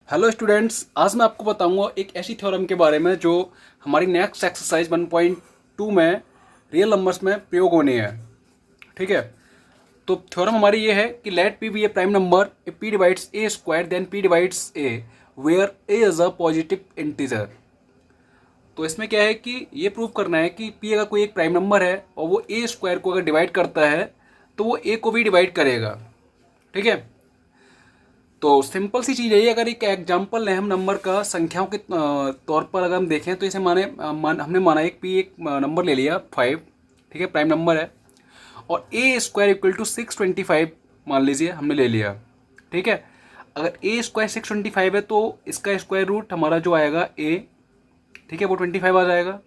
Hello students, आज मैं आपको बताऊंगा एक ऐसी थ्योरम के बारे में जो हमारी नेक्स्ट एक्सरसाइज 1.2 में रियल नंबर्स में प्रयोग होनी है। ठीक है, तो थ्योरम हमारी ये है कि let p be a prime number if p divides a square then p divides a where a is a positive integer. तो इसमें क्या है कि ये प्रूव करना है कि पी अगर कोई एक प्राइम नंबर है और वो ए स्क्वायर को अगर डिवाइड करता है तो वो ए को भी डिवाइड करेगा। ठीक है, तो सिंपल सी चीज़ है ये। अगर एक एग्जांपल लें हम नंबर का संख्याओं के तौर पर अगर हम देखें तो इसे हमने माना एक नंबर ले लिया 5। ठीक है, प्राइम नंबर है और ए स्क्वायर इक्वल टू 625 मान लीजिए हमने ले लिया। ठीक है, अगर ए स्क्वायर 625 है तो इसका स्क्वायर रूट हमारा जो आएगा ए, ठीक है, वो 25 आ जाएगा।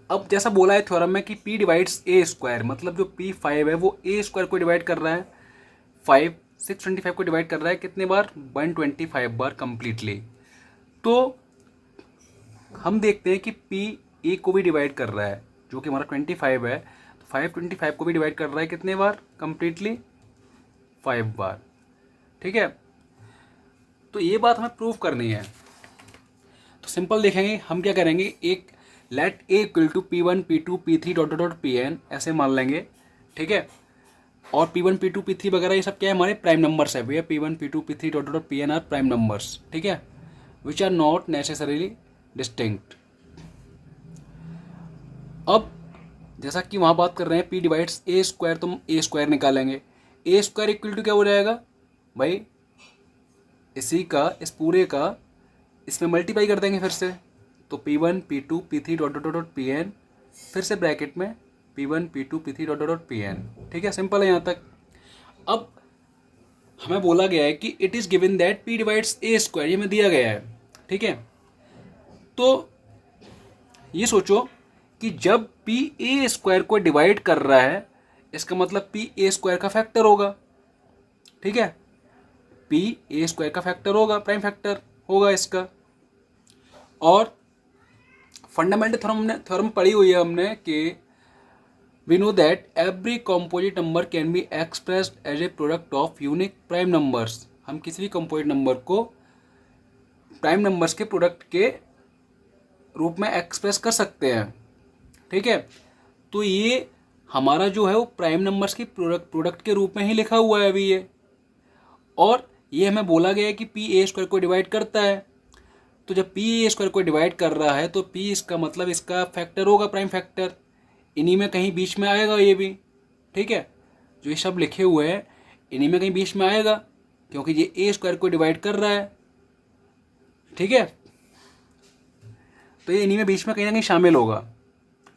अब जैसा बोला है थ्योरम में कि पी डिवाइड्स ए स्क्वायर, मतलब जो पी 5 है वो ए स्क्वायर को डिवाइड कर रहा है। 625 को डिवाइड कर रहा है कितने बार? 125 बार कंप्लीटली। तो हम देखते हैं कि पी ए को भी डिवाइड कर रहा है जो कि हमारा 25 है। तो 525 को भी डिवाइड कर रहा है कितने बार कंप्लीटली? 5 बार। ठीक है, तो ये बात हमें प्रूव करनी है। तो सिंपल देखेंगे हम क्या करेंगे, एक let a equal to P1 P2 P3 dot dot Pn ऐसे मान लेंगे। ठीक है, और P1 P2 P3 वगैरह ये सब क्या है, हमारे प्राइम नंबर्स है भैया। P1 P2 P3 dot dot Pn are prime numbers. ठीक है, which are not necessarily distinct. अब जैसा कि वहाँ बात कर रहे हैं P डिवाइड्स ए स्क्वायर, तो हम ए स्क्वायर निकालेंगे। ए स्क्वायर इक्वल टू क्या हो जाएगा भाई, इसी का इस पूरे का इसमें मल्टीप्लाई कर देंगे फिर से। तो P1 P2 P3 dot dot dot Pn, फिर से ब्रैकेट में P1 P2 P3 dot dot Pn। ठीक है, सिंपल है यहाँ तक। अब हमें बोला गया है कि it is given that P divides a square, ये हमें दिया गया है। ठीक है, तो ये सोचो कि जब P ए स्क्वायर को डिवाइड कर रहा है इसका मतलब P ए स्क्वायर का फैक्टर होगा। ठीक है, P ए स्क्वायर का फैक्टर होगा, प्राइम फैक्टर होगा इसका। और फंडामेंटल थ्योरम पढ़ी हुई है हमने कि we know that every composite number can be expressed as a product of unique prime numbers। हम किसी भी composite नंबर को प्राइम नंबर्स के प्रोडक्ट के रूप में एक्सप्रेस कर सकते हैं। ठीक है, तो ये हमारा जो है वो प्राइम नंबर्स के प्रोडक्ट के रूप में ही लिखा हुआ है अभी ये। और ये हमें बोला गया है कि पी ए स्क्वायर को डिवाइड करता है। तो जब पी ए स्क्वायर को डिवाइड कर रहा है तो पी इसका मतलब इसका फैक्टर होगा, प्राइम फैक्टर। इन्हीं में कहीं बीच में आएगा ये भी। ठीक है, जो ये सब लिखे हुए हैं इन्हीं में कहीं बीच में आएगा क्योंकि ये ए स्क्वायर को डिवाइड कर रहा है। ठीक है, तो ये इन्हीं में बीच में कहीं ना कहीं शामिल होगा।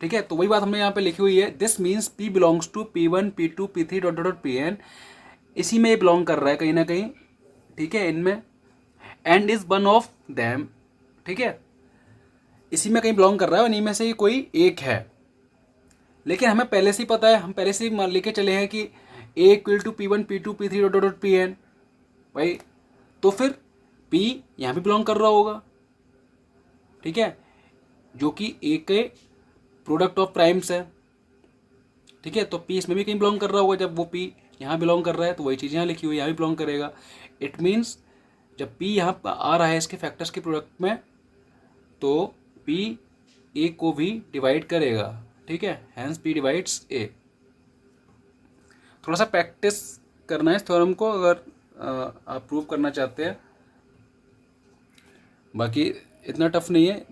ठीक है, तो वही बात हमने यहाँ पे लिखी हुई है, this means p belongs to P1 P2 P3 dot dot Pn। इसी में ये बिलोंग कर रहा है कहीं ना कहीं। ठीक है, इनमें and is one of them. ठीक है, इसी में कहीं बिलोंग कर रहा है और इन्हीं में से ही कोई एक है। लेकिन हमें पहले से ही पता है, हम पहले से ही मान लेके चले हैं कि A equal to P1 P2 P3 dot dot Pn भाई, तो फिर P यहाँ भी बिलोंग कर रहा होगा। ठीक है, जो कि ए के प्रोडक्ट ऑफ प्राइम्स है। ठीक है, तो P इसमें भी कहीं बिलोंग कर रहा होगा। जब वो P यहाँ बिलोंग कर रहा है तो वही चीज़ यहाँ लिखी हुई यहाँ भी बिलोंग करेगा। इट मीन्स जब P यहाँ आ रहा है इसके फैक्टर्स के प्रोडक्ट में तो P ए को भी डिवाइड करेगा। ठीक है, हैंस P डिवाइड्स ए। थोड़ा सा प्रैक्टिस करना है इस थ्योरम को अगर आप प्रूव करना चाहते हैं, बाकी इतना टफ नहीं है।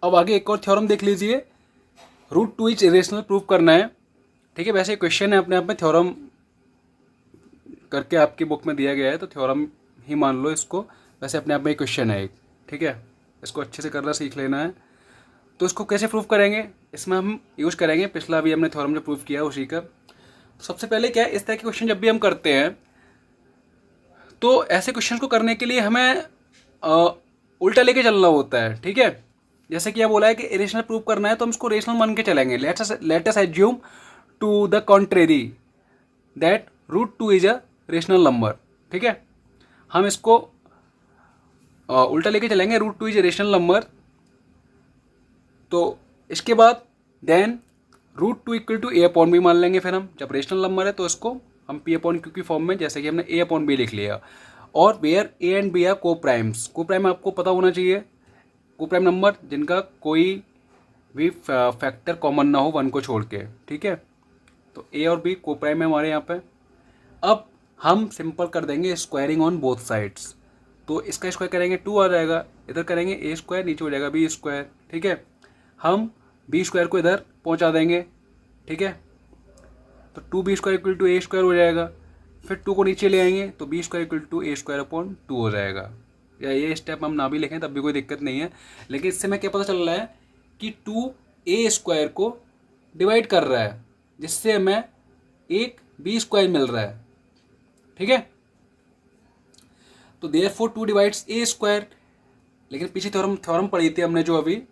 अब आगे एक और थ्योरम देख लीजिए, root two is irrational prove करना है। ठीक है, वैसे क्वेश्चन है अपने आप में, थ्योरम करके आपकी बुक में दिया गया है तो थ्योरम ही मान लो इसको। वैसे अपने आप में एक क्वेश्चन है एक। ठीक है, इसको अच्छे से करना सीख लेना है। तो इसको कैसे प्रूव करेंगे, इसमें हम यूज़ करेंगे पिछला भी हमने थ्योरम जो प्रूव किया उसी का। तो सबसे पहले क्या है, इस तरह के क्वेश्चन जब भी हम करते हैं तो ऐसे क्वेश्चन को करने के लिए हमें उल्टा लेके चलना होता है। ठीक है, जैसे कि यह बोला है कि इरेशनल प्रूव करना है तो हम इसको रेशनल मान के चलेंगे। Let us assume to the contrary that root two is a rational number. ठीक है, हम इसको उल्टा लेके चलेंगे, root two is a rational number. तो इसके बाद then root two equal to a upon b मान लेंगे। फिर हम जब रेशनल नंबर है तो इसको हम पी अपॉन क्यू की फॉर्म में, जैसे कि हमने ए अपॉन बी लिख लिया। और where a and b are coprimes, coprime आपको पता होना चाहिए, को प्राइम नंबर जिनका कोई भी फैक्टर कॉमन ना हो वन को छोड़ के, ठीक है। तो ए और बी को प्राइम है हमारे यहाँ पे। अब हम सिंपल कर देंगे स्क्वायरिंग ऑन बोथ साइड्स, तो इसका स्क्वायर करेंगे 2 आ जाएगा, इधर करेंगे ए स्क्वायर, नीचे हो जाएगा बी स्क्वायर, ठीक है। हम बी स्क्वायर को इधर पहुंचा देंगे, ठीक है। तो 2b square equal to a square हो जाएगा, फिर 2 को नीचे ले आएंगे तो b square equal to a square upon 2 हो जाएगा। या ये स्टेप हम ना भी लिखें तब भी कोई दिक्कत नहीं है, लेकिन इससे हमें क्या पता चल रहा है कि 2a स्क्वायर को डिवाइड कर रहा है, जिससे हमें एक बी स्क्वायर मिल रहा है, ठीक है। तो देयरफॉर 2 डिवाइड्स ए स्क्वायर, लेकिन पीछे थ्योरम पढ़ी थी हमने जो अभी,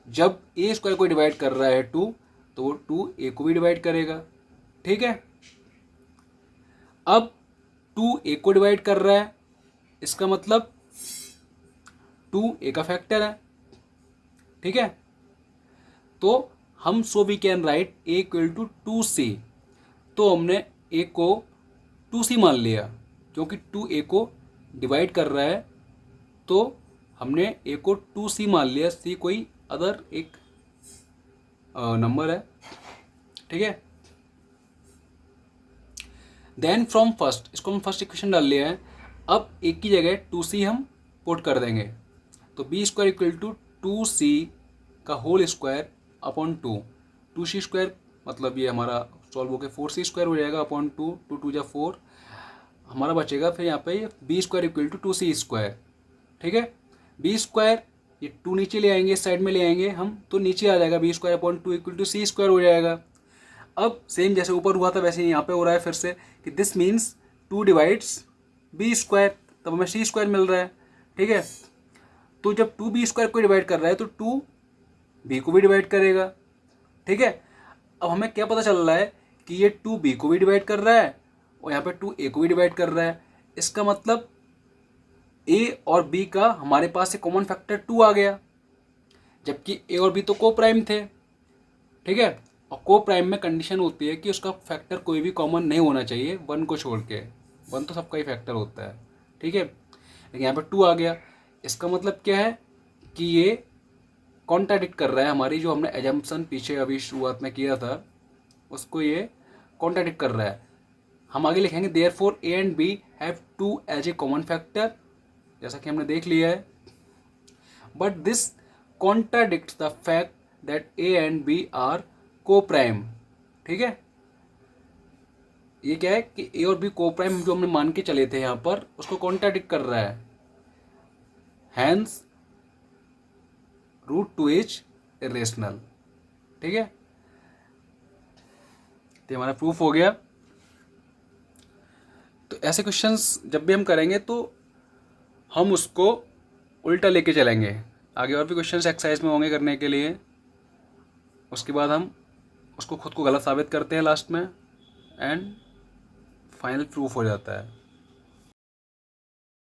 जब ए स्क्वायर को डिवाइड कर रहा है 2 तो वो 2a को भी डिवाइड करेगा, ठीक है। अब 2a को डिवाइड कर रहा है, इसका मतलब 2a का फैक्टर है, ठीक है। तो हम so we can write a equal to 2c, तो हमने a को 2c मान लिया, क्योंकि 2a को डिवाइड कर रहा है, तो हमने a को 2c मान लिया, c कोई अदर एक नंबर है, ठीक है। देन फ्रॉम फर्स्ट, इसको हम फर्स्ट इक्वेशन डाल लिया है, अब एक की जगह 2c हम पुट कर देंगे, तो b square equal to 2c का whole square upon 2c square, मतलब ये हमारा सॉल्व होकर 4c स्क्वायर हो जाएगा अपॉन 2, 2 2 जा 4 हमारा बचेगा। फिर यहाँ पे b square equal to 2c square, ठीक है। बी स्क्वायर ये 2 नीचे ले आएंगे, इस साइड में ले आएंगे हम, तो नीचे आ जाएगा b square upon 2 equal to c square हो जाएगा। अब सेम जैसे ऊपर हुआ था वैसे ही यहाँ पे हो रहा है फिर से, कि this means 2 divides b square, तब हमें सी स्क्वायर मिल रहा है, ठीक है। तो जब 2 बी स्क्वायर को डिवाइड कर रहा है तो 2 बी को भी डिवाइड करेगा, ठीक है। अब हमें क्या पता चल रहा है कि ये 2 बी को भी डिवाइड कर रहा है और यहाँ पे 2 ए को भी डिवाइड कर रहा है, इसका मतलब ए और बी का हमारे पास से कॉमन फैक्टर 2 आ गया, जबकि ए और बी तो को प्राइम थे, ठीक है। और को प्राइम में कंडीशन होती है कि उसका फैक्टर कोई भी कॉमन नहीं होना चाहिए वन को छोड़ के, वन तो सबका ही फैक्टर होता है, ठीक है। लेकिन यहाँ पे 2 आ गया, इसका मतलब क्या है कि ये कॉन्ट्राडिक्ट कर रहा है हमारी जो हमने एजम्पशन पीछे अभी शुरुआत में किया था, उसको ये कॉन्ट्राडिक्ट कर रहा है। हम आगे लिखेंगे therefore a and b have 2 as a common factor, जैसा कि हमने देख लिया है, but this contradicts the fact that a and b are coprime, ठीक है। ये क्या है कि ए और बी को प्राइम जो हमने मान के चले थे यहाँ पर, उसको कॉन्ट्राडिक्ट कर रहा है, हैंस रूट 2 इज इरेशनल, ठीक है। तो हमारा प्रूफ हो गया। तो ऐसे क्वेश्चंस जब भी हम करेंगे तो हम उसको उल्टा लेके चलेंगे, आगे और भी क्वेश्चंस एक्सरसाइज में होंगे करने के लिए, उसके बाद हम उसको खुद को गलत साबित करते हैं लास्ट में, एंड फाइनल प्रूफ हो जाता है।